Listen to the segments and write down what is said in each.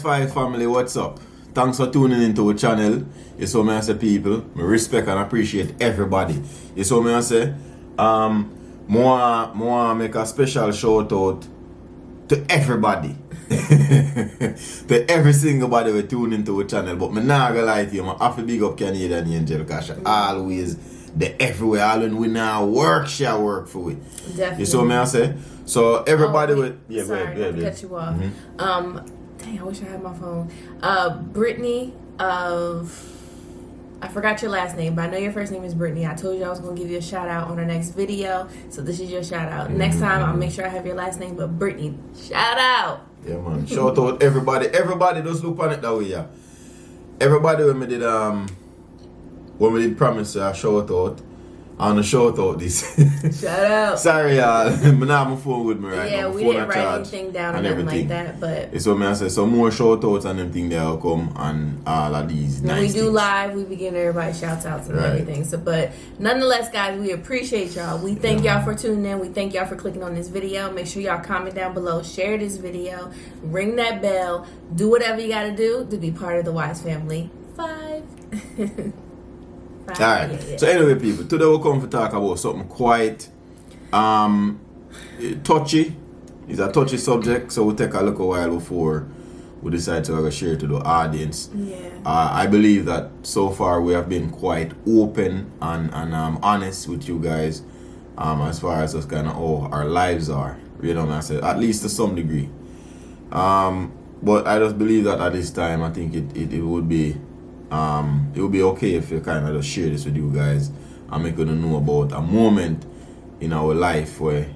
Five family, what's up? Thanks for tuning into our channel. You saw me I say people, I respect and appreciate everybody. You saw me I say, more make a special shout out to everybody. To every single body we tune into our channel. But me not gonna lie to you, I have to big up Canadian Angel because always the everywhere. All when we now work, she work for we. Definitely. You saw me I say? So everybody with sorry, go ahead. to cut you off. Dang, I wish I had my phone. Brittany I forgot your last name, but I know your first name is Brittany. I told you I was going to give you a shout out on our next video, so this is your shout out. Next time I'll make sure I have your last name, but Brittany, shout out. Yeah, man. Shout out everybody. Everybody just look on it that way, yeah. Everybody when we did promise a shout out. I want to shout out this. Shout out. Sorry, y'all. I not have my phone with me right now. Yeah, we didn't write anything down or nothing like that, but it's what I say. So more shout outs and them things that'll come and all of these when nice we do things. live, we begin everybody shouts outs and everything. So, but nonetheless, guys, we appreciate y'all. We thank y'all for tuning in. We thank y'all for clicking on this video. Make sure y'all comment down below, share this video, ring that bell, do whatever you got to do to be part of the Wise family. 5. Alright, yeah. So anyway people, today we'll come to talk about something quite touchy. It's a touchy subject, so we'll take a look a while before we decide to share it to the audience. I believe that so far we have been quite open and honest with you guys as far as kind of how our lives are, you know what I said, at least to some degree. But I just believe that at this time I think it would be okay if you kind of just share this with you guys and make you know about a moment in our life where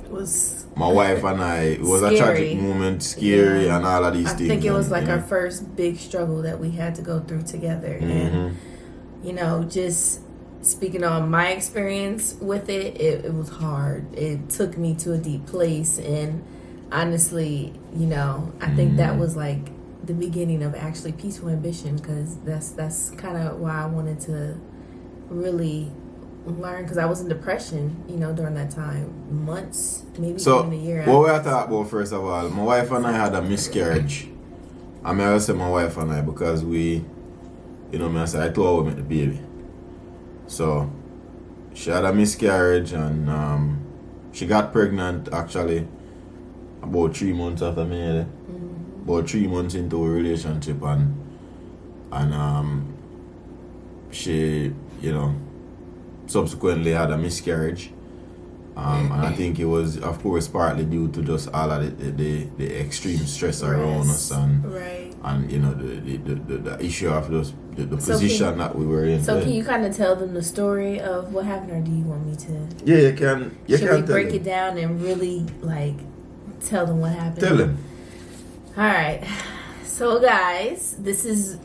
It was my wife and I, it was scary. a tragic moment, scary, and all of these things. I think it was like our first big struggle that we had to go through together. And, you know, just speaking on my experience with it was hard. It took me to a deep place. And honestly, you know, I think that was like the beginning of actually Peaceful Ambition, because that's kind of why I wanted to really learn, because I was in depression, you know, during that time, months, maybe even a year. What we are talking about, first of all, my wife and I had a miscarriage. I mean, I say my wife and I because we, you know, I told her we met the baby. So she had a miscarriage and she got pregnant actually about 3 months after me had it. About 3 months into a relationship and she, you know, subsequently had a miscarriage. And I think it was, of course, partly due to just all of the extreme stress around us and you know the issue of the position that we were in. So can you kind of tell them the story of what happened, or do you want me to? Yeah, you can. Should we break it down and really like tell them what happened? Tell them. All right, so guys, this is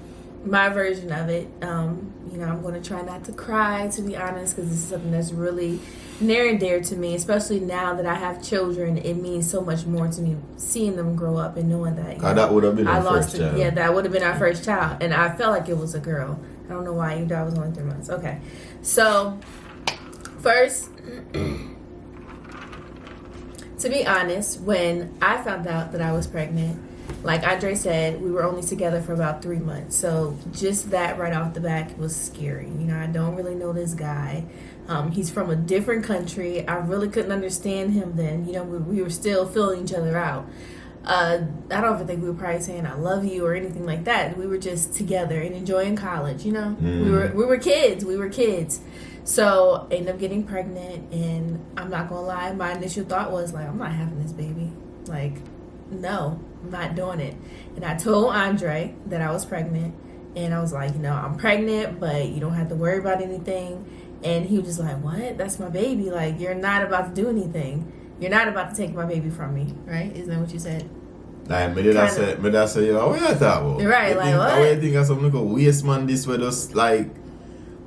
my version of it. You know, I'm going to try not to cry, to be honest, because this is something that's really near and dear to me, especially now that I have children. It means so much more to me seeing them grow up and knowing that, you know, that would have been our first child. Yeah, that would have been our first child, and I felt like it was a girl. I don't know why, even though I was only 3 months. Okay, so first, to be honest, when I found out that I was pregnant, like Andre said, we were only together for about 3 months. So just that right off the back was scary. You know, I don't really know this guy. He's from a different country. I really couldn't understand him then. You know, we were still filling each other out. I don't even think we were probably saying I love you or anything like that. We were just together and enjoying college, you know. We were kids. So I ended up getting pregnant, and I'm not gonna lie, my initial thought was like, I'm not having this baby. Like, no, I'm not doing it. And I told Andre that I was pregnant, and I was like, you know, I'm pregnant, but you don't have to worry about anything. And he was just like, what? That's my baby. Like, you're not about to do anything. You're not about to take my baby from me, right? Isn't that what you said? Like, me that say, you know, what you talking about? Right, like, what? I think of something like a waste man this way, just like,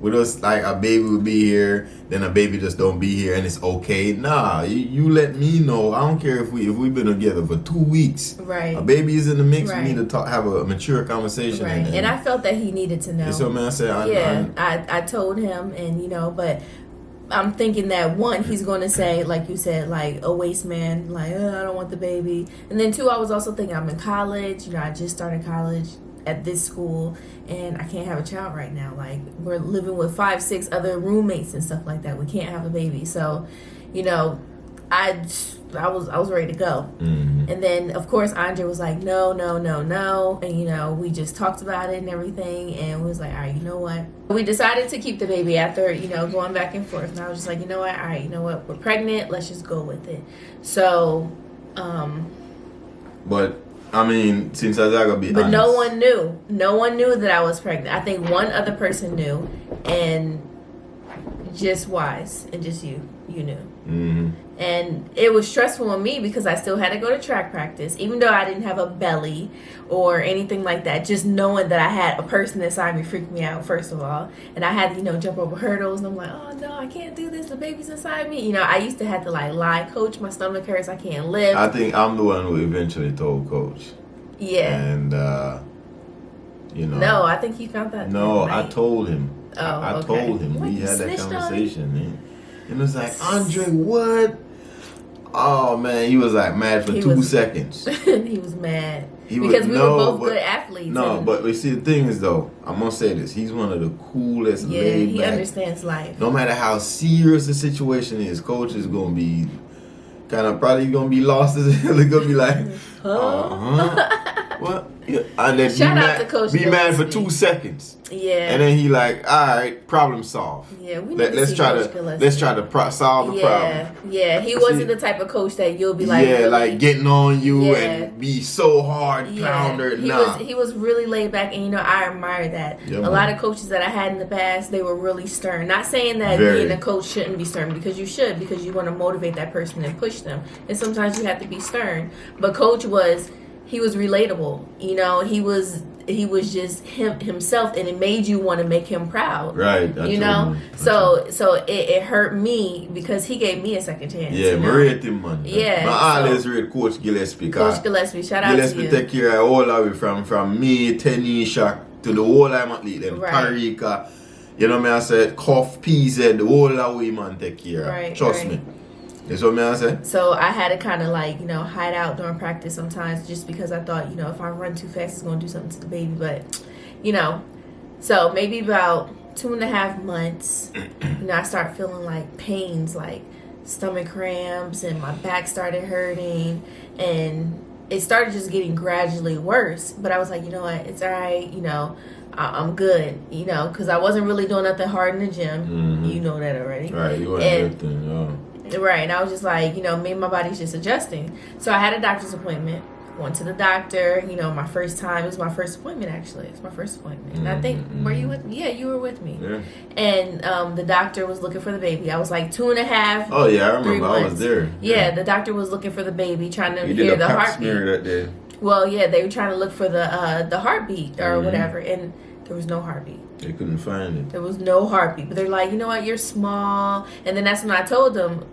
with us, like a baby will be here, then a baby just don't be here, and it's okay. Nah, you let me know. I don't care if we've been together for 2 weeks. Right. A baby is in the mix. We need to have a mature conversation. Right. And I felt that he needed to know. So man, I said, I told him, and you know, but I'm thinking that one, he's going to say, like you said, like a waste man, like, oh, I don't want the baby. And then two, I was also thinking I'm in college. You know, I just started college at this school, and I can't have a child right now. Like, we're living with 5, 6 other roommates and stuff like that. We can't have a baby. So, you know, I was ready to go. Mm-hmm. And then, of course, Andre was like, no. And, you know, we just talked about it and everything. And we was like, all right, you know what? We decided to keep the baby after, you know, going back and forth. And I was just like, you know what? All right, you know what? We're pregnant. Let's just go with it. So, But, I mean, since I gotta be honest. But no one knew. No one knew that I was pregnant. I think one other person knew. And just Wise. And just you. You knew. Mm-hmm. And it was stressful on me because I still had to go to track practice, even though I didn't have a belly or anything like that. Just knowing that I had a person inside me freaked me out, first of all. And I had to, you know, jump over hurdles. And I'm like, oh, no, I can't do this. The baby's inside me. You know, I used to have to, like, lie, coach, my stomach hurts. I can't lift. I think I'm the one who eventually told Coach. Yeah. And, you know. No, I think he found that. No, I told him. Oh, I okay. told him. What, we you had that snitched on conversation, man. And it was like, Andre, what? Oh, man, he was like mad for 2 seconds. He was mad. Because we were both good athletes. No, but we see, the thing is, though, I'm going to say this. He's one of the coolest, laid he back. understands life. No matter how serious the situation is, Coach is going to be kind of probably going to be lost as hell. He's going to be like, what? Yeah. And then Shout out to Coach. Be mad for 2 seconds. Yeah. And then he like, all right, problem solved. Yeah, let's try to solve the problem. Yeah, he wasn't the type of coach that you'll be like, really, like getting on you and be so hard pounder. He was really laid back, and you know, I admire that. Yeah, a lot of coaches that I had in the past, they were really stern. Not saying that being a coach shouldn't be stern, because you should, because you want to motivate that person and push them. And sometimes you have to be stern. But Coach he was relatable. You know, he was just himself, and it made you want to make him proud. Right. You know? So it hurt me because he gave me a second chance. Yeah, you know? rate him, man. Yeah. I always rate Coach Gillespie. Coach Gillespie, shout out to you. Gillespie take care of all of it from me, Tanisha, to the whole I'm athlete, them Tarika. You know what I said? Cough, PZ, the whole of we man take care of. Right, Trust me. That's what I say. So I had to kind of like, you know, hide out during practice sometimes, just because I thought, you know, if I run too fast, it's going to do something to the baby. But, you know, so maybe about 2.5 months, you know, I start feeling like pains, like stomach cramps, and my back started hurting, and it started just getting gradually worse. But I was like, you know what, it's all right, you know, I'm good, you know, because I wasn't really doing nothing hard in the gym. Mm-hmm. You know that already. Right, you weren't everything, Right, and I was just like, you know, maybe my body's just adjusting. So I had a doctor's appointment. Went to the doctor, you know, my first time. It was my first appointment, actually. It's my first appointment. And I think, were you with me? Yeah, you were with me. Yeah. And the doctor was looking for the baby. I was like 2.5. Oh, yeah, I remember. 3 months. I was there. Yeah, the doctor was looking for the baby, trying to you hear did the a pap heartbeat. smear that day. Well, yeah, they were trying to look for the heartbeat or whatever, and there was no heartbeat. They couldn't find it. There was no heartbeat. But they're like, you know what, you're small. And then that's when I told them,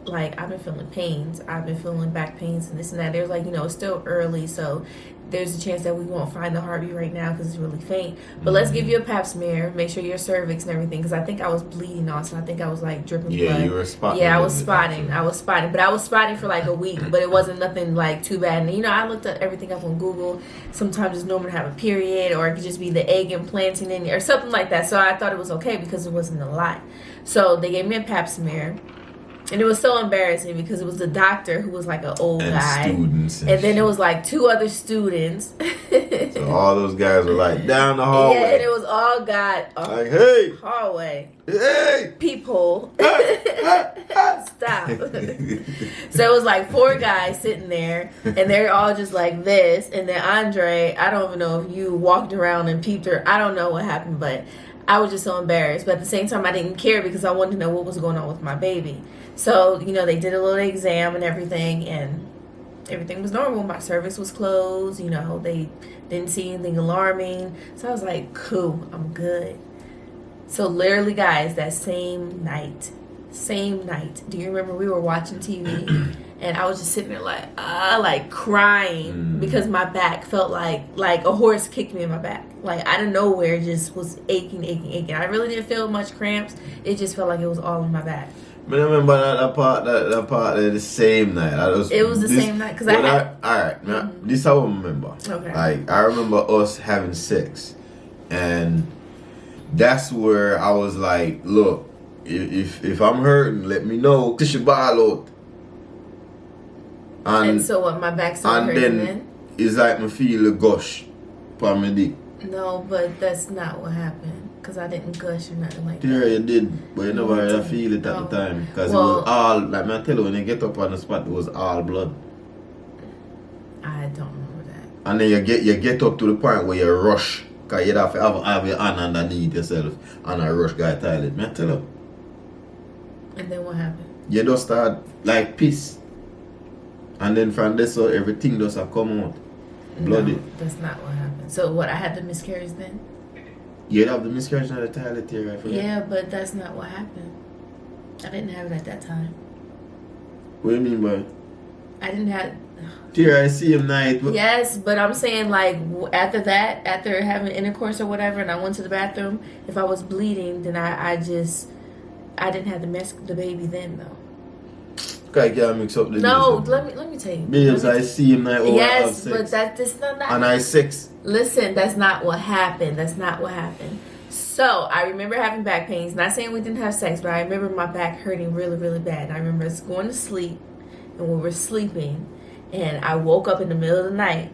like, I've been feeling pains. I've been feeling back pains and this and that. They're like, you know, it's still early, so there's a chance that we won't find the heartbeat right now because it's really faint. But let's give you a pap smear, make sure your cervix and everything, because I think I was bleeding also. I think I was like dripping blood. Yeah, you were spotting. Yeah, I was spotting. But I was spotting for like a week, but it wasn't nothing like too bad. And, you know, I looked up everything up on Google. Sometimes it's normal to have a period, or it could just be the egg implanting in you or something like that. So I thought it was okay because it wasn't a lot. So they gave me a pap smear. And it was so embarrassing because it was the doctor who was like an old guy. Students and then it was like 2 other students. So all those guys were like down the hallway. Yeah, and it was all like, hey, hallway. Hey, peephole. Stop. So it was like 4 guys sitting there, and they're all just like this. And then Andre, I don't even know if you walked around and peeped her. I don't know what happened, but I was just so embarrassed. But at the same time, I didn't care because I wanted to know what was going on with my baby. So, you know, they did a little exam and everything was normal. My cervix was closed. You know, they didn't see anything alarming. So I was like, cool, I'm good. So literally, guys, that same night, do you remember we were watching TV and I was just sitting there like crying because my back felt like a horse kicked me in my back. Like out of nowhere, it just was aching. I really didn't feel much cramps. It just felt like it was all in my back. I remember that part the same night. It was the same night because I had. Alright, this is how I remember. Okay. Like I remember us having sex, and that's where I was like, look, if I'm hurting, let me know. Push your ball out. And so what? My back started hurting then. It's like me feel a gush on my dick. No, but that's not what happened. Because I didn't gush or nothing like that. Yeah, you did, but you never had feel it at the time. Because it was all, like I tell you, when you get up on the spot, it was all blood. I don't remember that. And then you get up to the point where you rush. Because you'd have to have your hand underneath yourself and a rush guy toilet. I tell you. And then what happened? You just start like piss. And then from this, so everything just have come out. Bloody. No, that's not what happened. So what, I had the miscarriage then? You'd have the miscarriage of the toilet here, I forget. Yeah, but that's not what happened. I didn't have it at that time. What do you mean by? I didn't have. Tiera, I see him night. Yes, but I'm saying like after having intercourse or whatever, and I went to the bathroom. If I was bleeding, then I didn't have the baby then though. I can't mix up the No, let me tell you. Because I see him night. Yes, but that's not. And I 6. Listen, that's not what happened. That's not what happened. So I remember having back pains. Not saying we didn't have sex, but I remember my back hurting really, really bad. And I remember us going to sleep, and we were sleeping, and I woke up in the middle of the night,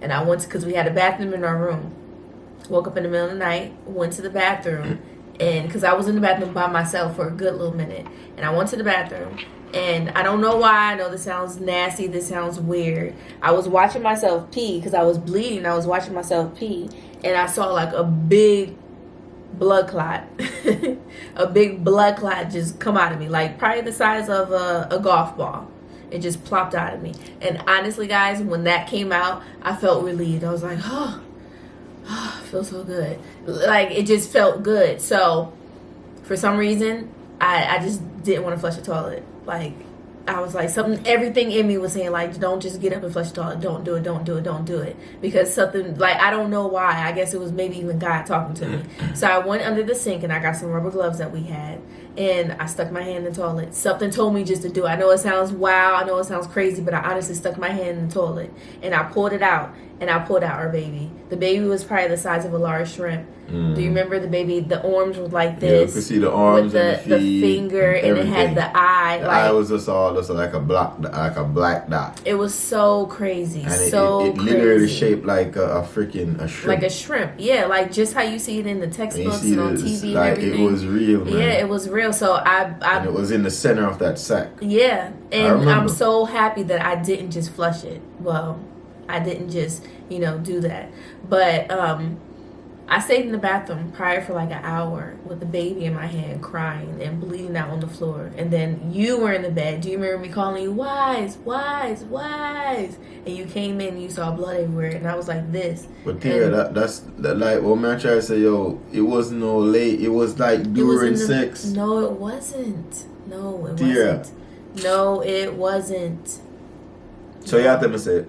and I went to, because we had a bathroom in our room. Woke up in the middle of the night, went to the bathroom, and because I was in the bathroom by myself for a good little minute, and I went to the bathroom. And I don't know why. I know this sounds nasty. This sounds weird. I was watching myself pee because I was bleeding. I was watching myself pee. And I saw like a big blood clot. A big blood clot just come out of me. Like probably the size of a golf ball. It just plopped out of me. And honestly, guys, when that came out, I felt relieved. I was like, oh, I feel so good. Like it just felt good. So for some reason, I just didn't want to flush the toilet. Like, I was like, everything in me was saying, like, don't just get up and flush the toilet. Don't do it. Because something, like, I don't know why. I guess it was maybe even God talking to me. So I went under the sink and I got some rubber gloves that we had. And I stuck my hand in the toilet. Something told me just to do it. I know it sounds wild. I know it sounds crazy. But I honestly stuck my hand in the toilet. And I pulled it out. And I pulled out our baby. The baby was probably the size of a large shrimp. Do you remember the baby? The arms was like this. Yeah, you could see the arms with and the finger, and it had the eye. The eye was just like a black dot. It was so crazy, and it crazy. Literally shaped like a shrimp. Like a shrimp, yeah, like just how you see it in the textbooks and on TV like and everything. It was real, man. Yeah, it was real. So and it was in the center of that sack. Yeah, and I'm so happy that I didn't just flush it. Well, I didn't just do that, but I stayed in the bathroom prior for like an hour with the baby in my hand, crying and bleeding out on the floor. And then you were in the bed. Do you remember me calling you, Wise? And you came in and you saw blood everywhere. And I was like this. But Tiera, that's like what man trying to say, yo, it was no late. It was like during sex. No, it wasn't. No, it wasn't. So you have to say,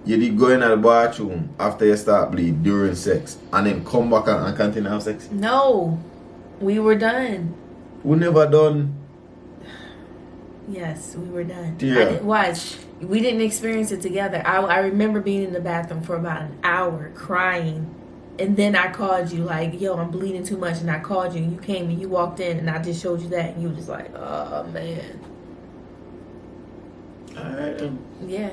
you did go in at the bathroom after you start bleed during sex and then come back and continue have sex? No. We were done. We never done. Yes, we were done. Yeah. We didn't experience it together. I remember being in the bathroom for about an hour crying. And then I called you like, yo, I'm bleeding too much. And I called you and you came and you walked in and I just showed you that. And you were just like, oh, man. Alright. Yeah.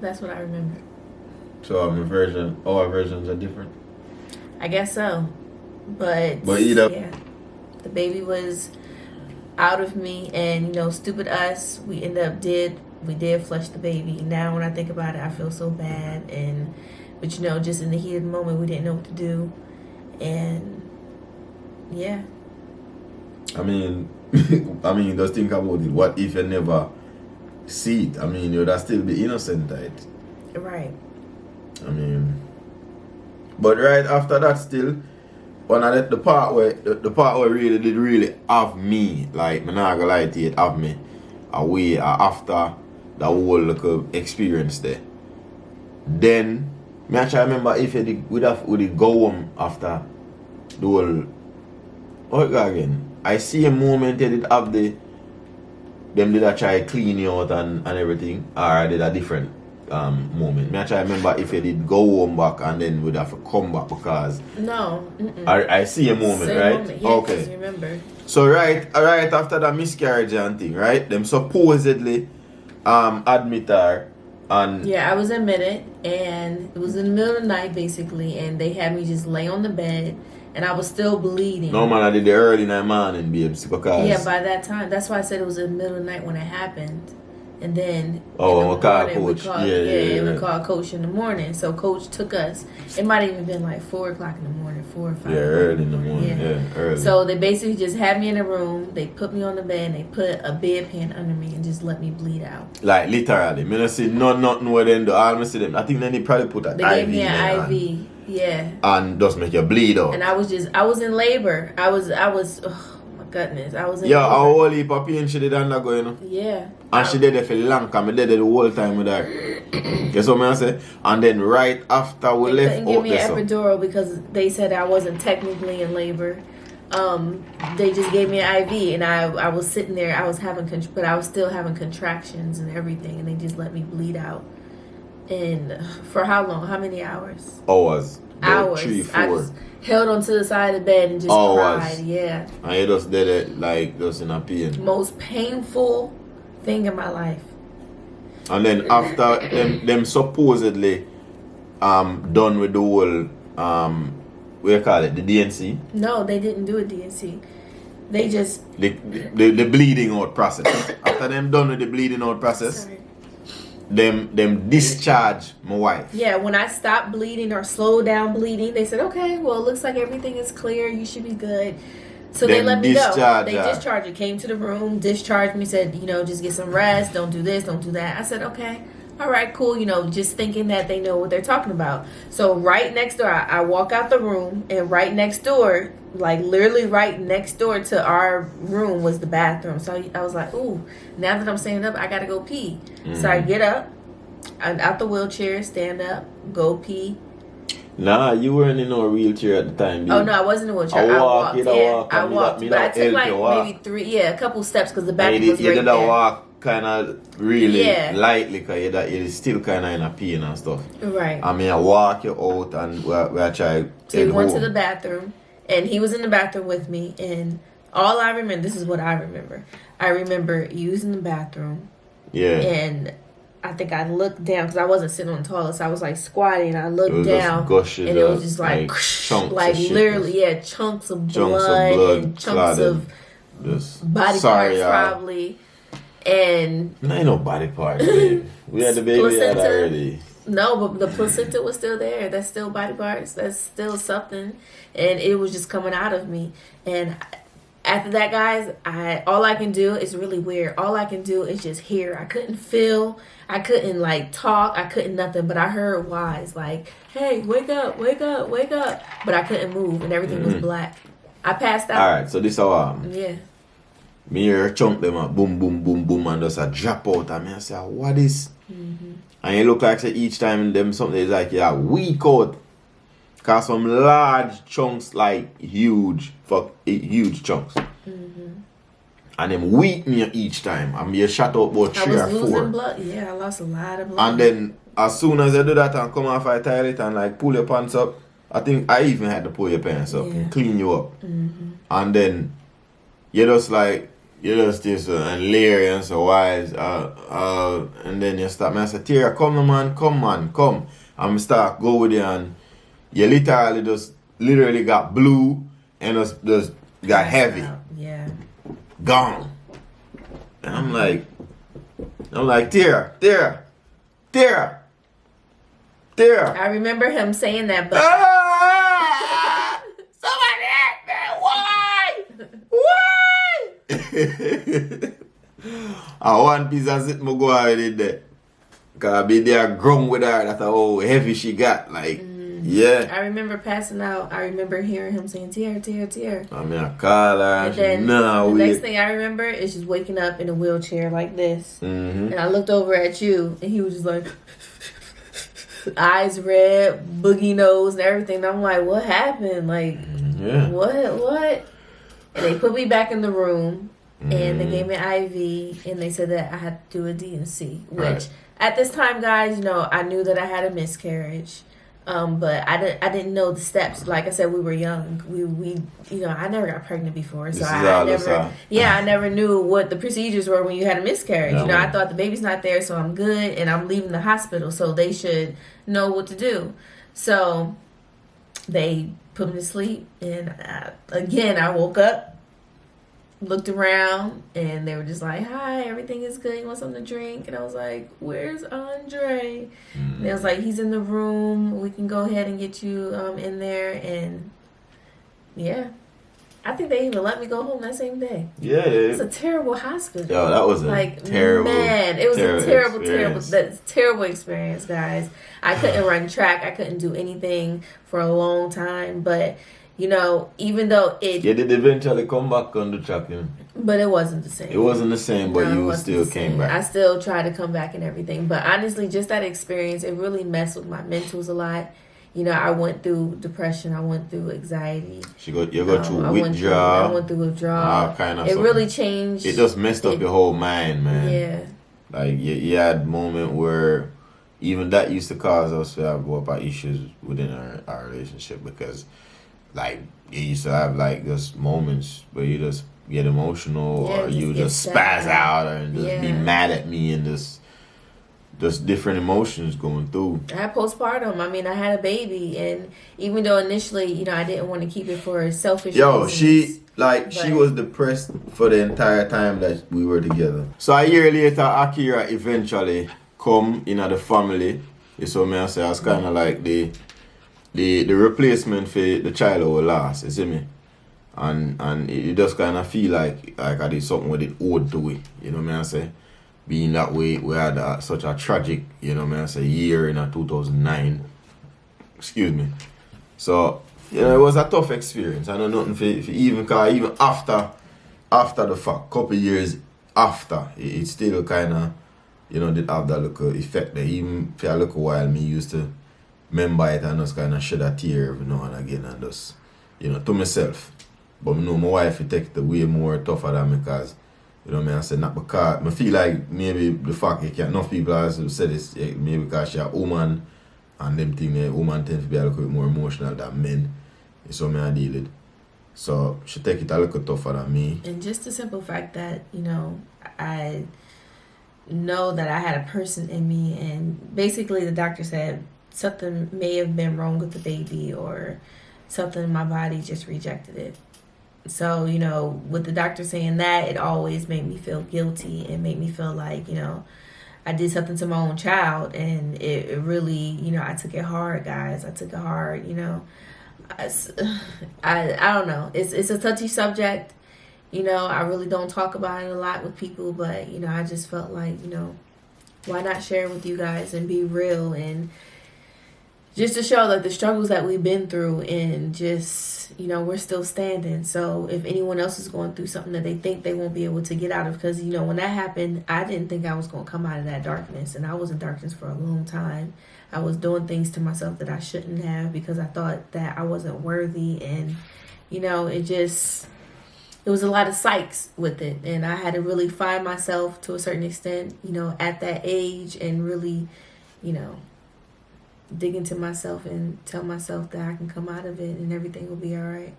That's what I remember. So our versions are different? I guess so. But either. Yeah. The baby was out of me and, stupid us. We did flush the baby. Now when I think about it, I feel so bad. But just in the heat of the moment, we didn't know what to do. And yeah. I mean, just think about it. What if you never see it? I mean, you'd still be innocent, right? Right. I mean, but right after that, still, when I did the part where really have me, like, I'm not gonna lie to you, it have me. away after the whole little experience there. Then me actually remember if would it go home after the whole again. I see a moment they did have them did I try clean you out and everything, or I did a different moment. Me actually remember if you did go home back and then would have to come back because no. I see a moment, same right? Moment. Yeah, okay. Remember. So right after the miscarriage and thing, right? Them supposedly admit her and yeah, I was admitted and it was in the middle of the night basically, and they had me just lay on the bed. And I was still bleeding. No man, I did the early in the morning, babes, because yeah, by that time, that's why I said it was in the middle of the night when it happened. And then we called coach. We called coach in the morning. So coach took us. It might have even been like 4 o'clock in the morning, 4 or 5. Yeah, early in the morning. Yeah, early. So they basically just had me in a room. They put me on the bed. And they put a bedpan under me and just let me bleed out. Like literally, me not see nothing more than the all. I see them. I think then they probably put an IV. They gave me an IV. Yeah. And just make you bleed out. And I was in labor. I was. Oh my goodness, I was in. Yeah, labor. a whole heap of pain she did undergo, you know. Yeah. And she did it for long, cause me did it the whole time with her. Guess what I say? And then right after we left couldn't give me an epidural because they said I wasn't technically in labor. They just gave me an IV, and I was sitting there. I was but I was still having contractions and everything, and they just let me bleed out. And for how long? How many hours? Hours. Hours. 3, 4. I just held onto the side of the bed and just cried. Yeah. And you just did it like just in a pain. Most painful thing in my life. And then after them supposedly done with the whole what you call it, the DNC? No, they didn't do a DNC. They just the bleeding out process. After them done with the bleeding out process. Sorry. Them discharge my wife. Yeah, when I stopped bleeding or slowed down bleeding, they said, okay, well, it looks like everything is clear. You should be good. So they let me go. They discharged her, came to the room, discharged me, said, just get some rest. Don't do this, don't do that. I said, okay, all right, cool. Just thinking that they know what they're talking about. So right next door, I walk out the room, and right next door, like literally right next door to our room was the bathroom. So I was like, ooh, now that I'm standing up, I got to go pee. Mm-hmm. So I get up, I'm out the wheelchair, stand up, go pee. Nah, you weren't in a wheelchair at the time. Oh, no, I wasn't in a wheelchair. I walked. I walked. But I took like maybe a couple steps because the bathroom was right there. You did walk kind of really lightly because you're still kind of in a pain and stuff. Right. I mean, I walk you out and we try. So we went to the bathroom. And he was in the bathroom with me, and all I remember, this is what I remember. I remember using the bathroom. Yeah. And I think I looked down, because I wasn't sitting on the toilet, so I was like squatting, and I looked down, and it was just like literally, chunks of blood and chunks of body parts probably. And no, ain't no body parts, babe. We had the baby out already. No, but the placenta was still there. That's still body parts. That's still something. And it was just coming out of me. And after that, guys, all I can do is really weird. All I can do is just hear. I couldn't feel. I couldn't talk. I couldn't nothing. But I heard whys like, hey, wake up, wake up, wake up. But I couldn't move, and everything was black. I passed out. All right, so this how yeah. Me hear chunk them up, boom, boom, boom, boom, and just a drop out. And I say, what is? Mm-hmm. And it look like each time them something is like weak out. Cause some large chunks like huge chunks. Mm-hmm. And them weak me each time. And me shot out about 3 or 4. I was losing blood. Yeah, I lost a lot of blood. And then as soon as I do that and come off I toilet and pull your pants up, I think I even had to pull your pants up and clean you up. Mm-hmm. And then you just this and leery and so wise, and then you start. I say, Tiera, come man, come. And I start go with you, and you literally got blue and just got heavy. Yeah. Gone. And I'm like, Tiera. I remember him saying that, but somebody help me! Why? I want piece of it, go out with it there. Cause I be there grung with her, that's how heavy she got. Yeah. I remember passing out. I remember hearing him saying, Tiera, Tiera, Tiera. I mean, I call her. And then the next thing I remember is just waking up in a wheelchair like this. Mm-hmm. And I looked over at you, and he was just like, eyes red, boogie nose, and everything. And I'm like, what happened? Like, what? And they put me back in the room, and they gave me an IV, and they said that I had to do a DNC, which at this time, guys, I knew that I had a miscarriage. But I didn't know the steps. Like I said, we were young. We I never got pregnant before, so I never knew what the procedures were when you had a miscarriage. I thought the baby's not there, so I'm good, and I'm leaving the hospital, so they should know what to do. So they put me to sleep, and I woke up, looked around, and they were just like, hi, everything is good, you want something to drink? And I was like, where's Andre? And they was like, he's in the room, we can go ahead and get you in there. And I think they even let me go home that same day. It's a terrible hospital. Yo, that was a terrible, man, it was a terrible experience, guys. I couldn't run track, I couldn't do anything for a long time, but even though it... did eventually come back on the track, But it wasn't the same. It wasn't the same, but you still came back. I still tried to come back and everything. But honestly, just that experience, it really messed with my mentals a lot. I went through depression. I went through anxiety. You go through withdrawal. I went through withdrawal. It really changed. It just messed up your whole mind, man. Yeah. Like, you had a moment where even that used to cause us to have issues within our relationship, because... like, you used to have, like, just moments where you just get emotional, or you just spaz out and just be mad at me, and just different emotions going through. I had postpartum. I mean, I had a baby, and even though initially, I didn't want to keep it for selfish reasons. She was depressed for the entire time that we were together. So a year later, Akira eventually come in the family. So me I say, I was kind of like the replacement for the child who lost, you see me? And it just kind of feel like I did something with it owed to it, you know what I say? Being that way, we had such a tragic, you know what I say, year in 2009. Excuse me. So, it was a tough experience. I know nothing for even after the fact, couple years after, it still kind of, did have that little effect there. Even for a little while, me used to remember it and just kind of shed a tear every now and again, and just, to myself. But my wife would take it way more tougher than me, because, I said, not because, I feel like maybe the fact enough people have said this, maybe because she's a woman, and them things, women tend to be a little bit more emotional than men. So I deal with. So she take it a little tougher than me. And just the simple fact that, I know that I had a person in me, and basically the doctor said, something may have been wrong with the baby, or something in my body just rejected it. So, with the doctor saying that, it always made me feel guilty and made me feel like, I did something to my own child, and it really, I took it hard, guys. I took it hard, I don't know. It's a touchy subject. I really don't talk about it a lot with people, but, I just felt like, why not share it with you guys and be real, and just to show like the struggles that we've been through, and just, we're still standing. So if anyone else is going through something that they think they won't be able to get out of, because, when that happened, I didn't think I was going to come out of that darkness. And I was in darkness for a long time. I was doing things to myself that I shouldn't have, because I thought that I wasn't worthy. And, it was a lot of psychs with it. And I had to really find myself to a certain extent, at that age, and really, dig into myself and tell myself that I can come out of it and everything will be all right.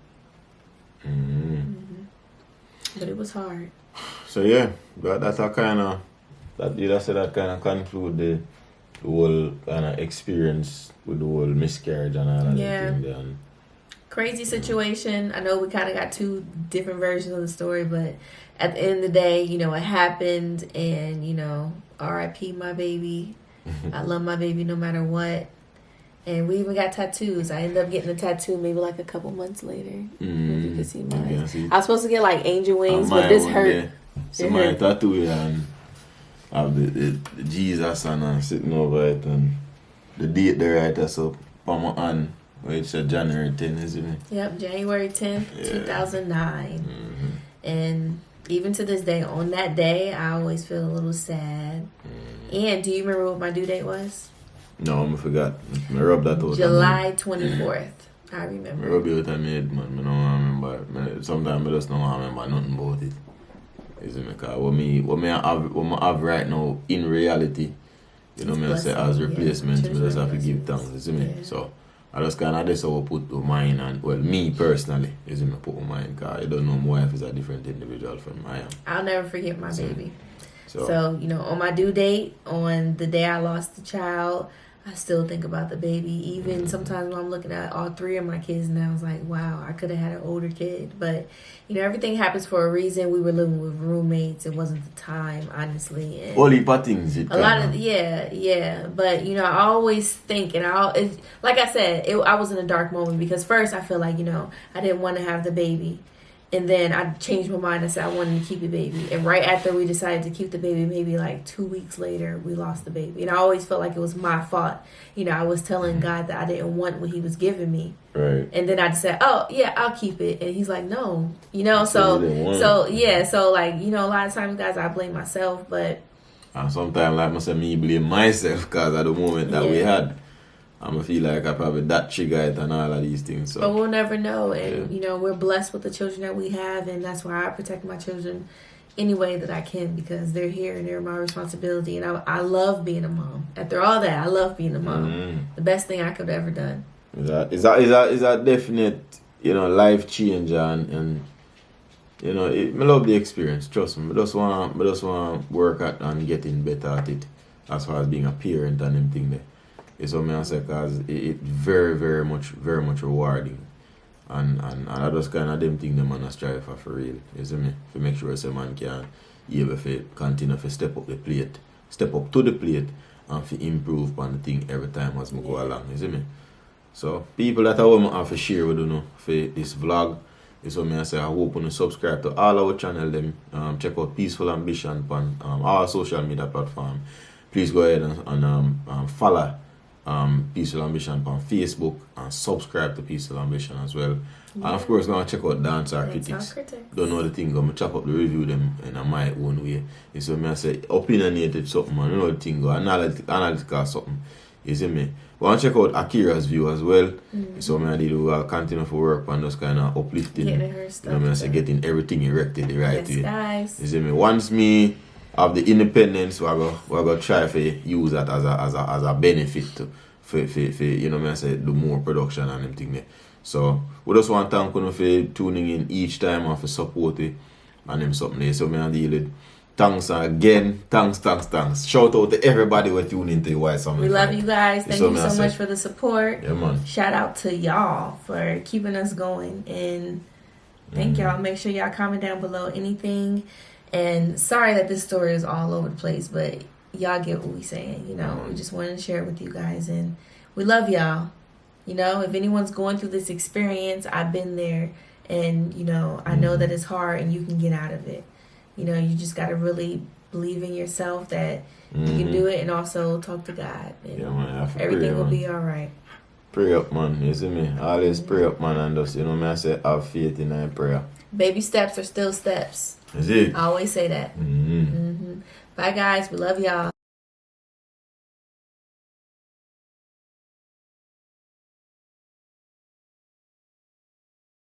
But it was hard. So that's a kind of that kind of conclude the whole kind of experience with the whole miscarriage and all that thing there. Crazy situation. I know we kind of got two different versions of the story, but at the end of the day, it happened, and R.I.P. my baby. I love my baby no matter what. And we even got tattoos. I ended up getting a tattoo maybe like a couple months later. If you can see mine. I was supposed to get like angel wings, but this hurt. So my tattoo and have the Jesus and sitting over it, and the date there right there. So on my hand, which is January 10th, isn't it? Yep, January 10th, 2009. And even to this day, on that day, I always feel a little sad. And do you remember what my due date was? No, I forgot. I rub that out. July 24th. I remember. I rub it out of my head, man. I don't remember. Sometimes I just don't remember nothing about it. Isn't it? Because what I have right now, in reality, you know, I say as replacement, I just have to give thanks, isn't it? Yeah. So, I just kind of just put to mine, and well, me personally, isn't it, put to mine, because I don't know my wife is a different individual from I am. I'll never forget my baby. So, you know, on my due date, on the day I lost the child, I still think about the baby. Even sometimes when I'm looking at all three of my kids now, I was like, wow, I could have had an older kid. But, you know, everything happens for a reason. We were living with roommates. It wasn't the time, honestly. And all the things. A lot of, yeah. But, you know, I always think, and like I said, I was in a dark moment because first I feel like, you know, I didn't want to have the baby. And then I changed my mind. I said I wanted to keep the baby. And right after we decided to keep the baby, maybe like 2 weeks later, we lost the baby. And I always felt like it was my fault. You know, I was telling God that I didn't want what he was giving me. Right. And then I just said, oh, yeah, I'll keep it. And he's like, no. You know, so like, you know, a lot of times, guys, I blame myself. But and sometimes, like I said, me blame myself because at the moment that we had, I'm going to feel like I probably that trigger it and all of these things. So. But we'll never know. And, you know, we're blessed with the children that we have. And that's why I protect my children any way that I can because they're here and they're my responsibility. And I love being a mom. After all that, I love being a mom. The best thing I could have ever done. Is that definite, you know, life change and you know, I love the experience. Trust me. I just want to work at and getting better at it as far as being a parent and everything there. It's what I say because it's very, very much rewarding. And I just kind of them thing them man strive for real. You see me? To make sure a man can able to continue to step up to the plate and to improve on the thing every time as we go along. You see me? So people that I want to share with you know for this vlog. Is what I say. I hope you subscribe to all our channel them. Check out Peaceful Ambition on our social media platform. Please go ahead and follow Peaceful Ambition on Facebook and subscribe to Peaceful Ambition as well. And of course, go and check out Dancer Critics. Don't know the thing, go and chop up the review them in my own way. It's what I say, opinionated something, man. You know the thing, go analytical something. You see me? Go and check out Akira's view as well. So I did continue for work on those kind of uplifting. Getting her stuff. You know, I say getting everything erected the right way. Guys. You see me? Once me have the independence, we're gonna try to use that as a benefit for you know, I say do more production and everything there. So we just want to thank you for tuning in each time and for support it and them something there. So I deal with thanks again. Thanks. Shout out to everybody who tuned into the White Summer. We love you guys. Thank you so much for the support. Yeah, man. Shout out to y'all for keeping us going. And thank y'all. Make sure y'all comment down below anything. And sorry that this story is all over the place, but y'all get what we saying. You know, we just wanted to share it with you guys. And we love y'all. You know, if anyone's going through this experience, I've been there. And, you know, I know that it's hard and you can get out of it. You know, you just got to really believe in yourself that you can do it and also talk to God. And man, everything will be all right. Pray up, man. You see me? Always pray up, man. And just, you know, I say, have faith in that prayer. Baby steps are still steps. Is it? I always say that. Bye, guys. We love y'all.